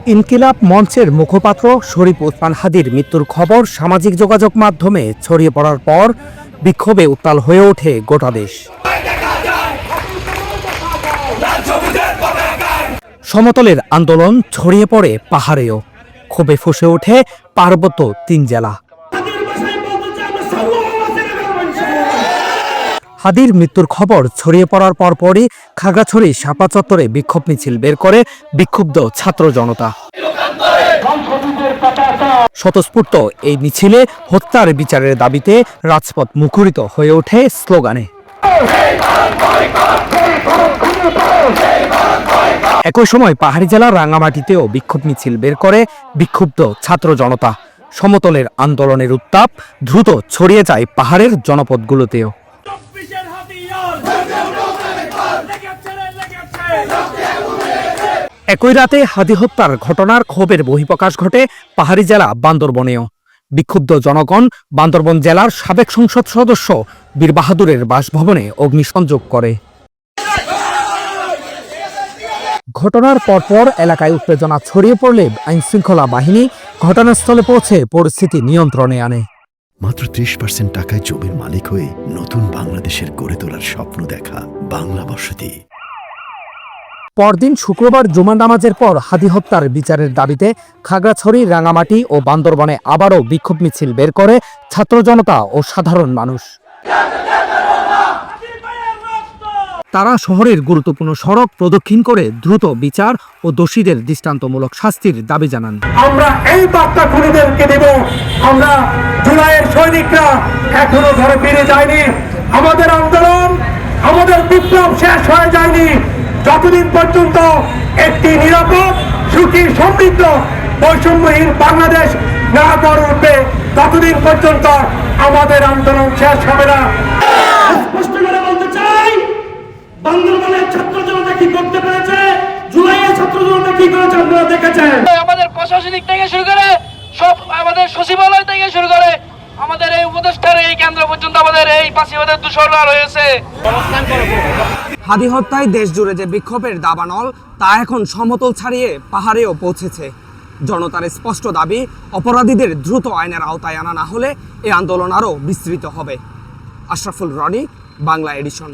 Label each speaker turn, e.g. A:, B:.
A: ইনকিলাব মঞ্চের মুখপাত্র শরীফ ওসমান হাদীর মৃত্যুর খবর সামাজিক যোগাযোগ মাধ্যমে ছড়িয়ে পড়ার পর বিক্ষোভে উত্তাল হয়ে ওঠে গোটা দেশ। সমতলের আন্দোলন ছড়িয়ে পড়ে পাহাড়েও, ক্ষোভে ফুঁসে ওঠে পার্বত্য ৩ জেলা। হাদীর মৃত্যুর খবর ছড়িয়ে পড়ার পরপরই খাগড়াছড়ি শাপলা চত্বরে বিক্ষোভ মিছিল বের করে বিক্ষুব্ধ ছাত্র জনতা। স্বতঃস্ফূর্ত এই মিছিলে হত্যার বিচারের দাবিতে রাজপথ মুখরিত হয়ে ওঠে স্লোগানে। একই সময় পাহাড়ি জেলার রাঙ্গামাটিতেও বিক্ষোভ মিছিল বের করে বিক্ষুব্ধ ছাত্র জনতা। সমতলের আন্দোলনের উত্তাপ দ্রুত ছড়িয়ে যায় পাহাড়ের জনপদগুলোতেও। একই রাতে হাদী হত্যার ঘটনার ক্ষোভের বহিঃপ্রকাশ ঘটে পাহাড়ি জেলা বান্দরবনেও। বিক্ষুব্ধ জনগণ বান্দরবন জেলার সাবেক সংসদ সদস্য বীর বাহাদুরের বাসভবনে অগ্নিসংযোগ করে। ঘটনার পরপর এলাকায় উত্তেজনা ছড়িয়ে পড়লে আইনশৃঙ্খলা বাহিনী ঘটনাস্থলে পৌঁছে পরিস্থিতি নিয়ন্ত্রণে আনে।
B: মাত্র 30% টাকায় জমির মালিক হয়ে নতুন বাংলাদেশের গড়ে তোলার স্বপ্ন দেখা বাংলা বসতি।
A: পরদিন শুক্রবার জুমার নামাজের পর হাদী হত্যার বিচারের দাবিতে খাগড়াছড়ি, রাঙামাটি ও বান্দরবনে আবারও বিক্ষোভ মিছিল বের করে ছাত্র জনতা ও সাধারণ মানুষ। তারা শহরের গুরুত্বপূর্ণ সড়ক প্রদক্ষিণ করে দ্রুত বিচার ও দোষীদের দৃষ্টান্তমূলক শাস্তির দাবি জানান।
C: আমরা এই বার্তা খুনিদেরকে দেব, আমরা জুলাইয়ের সৈনিকরা এখনো ঘরে ফিরে যায়নি। আমাদের আন্দোলন, আমাদের বিপ্লব শেষ হয়ে যায়নি যতদিন পর্যন্ত একটি নিরাপদ, সুখী, সমৃদ্ধ, বৈষম্যহীন বাংলাদেশ না গড়ে উঠবে, ততদিন পর্যন্ত আমাদের আন্দোলন শেষ হবে না। স্পষ্ট করে বলতে চাই, বান্দরবানের ছাত্র জনতা কি করতে পেরেছে, জুলাইয়ের ছাত্র জনতা কি করেছে আপনারা দেখেছেন।
D: আমাদের প্রশাসনিক থেকে শুরু করে সব, আমাদের সচিবালয় থেকে শুরু করে আমাদের এই উপদেষ্টার এই কেন্দ্র পর্যন্ত আমাদের এই পাশিবাদের দূষণরা রয়েছে।
A: হাদী হত্যায় দেশ জুড়ে যে বিক্ষোভের দাবানল তা এখন সমতল ছাড়িয়ে পাহাড়েও পৌঁছেছে। জনতার স্পষ্ট দাবি, অপরাধীদের দ্রুত আইনের আওতায় আনা না হলে এই আন্দোলন আরও বিস্তৃত হবে। আশরাফুল রনি, বাংলা এডিশন।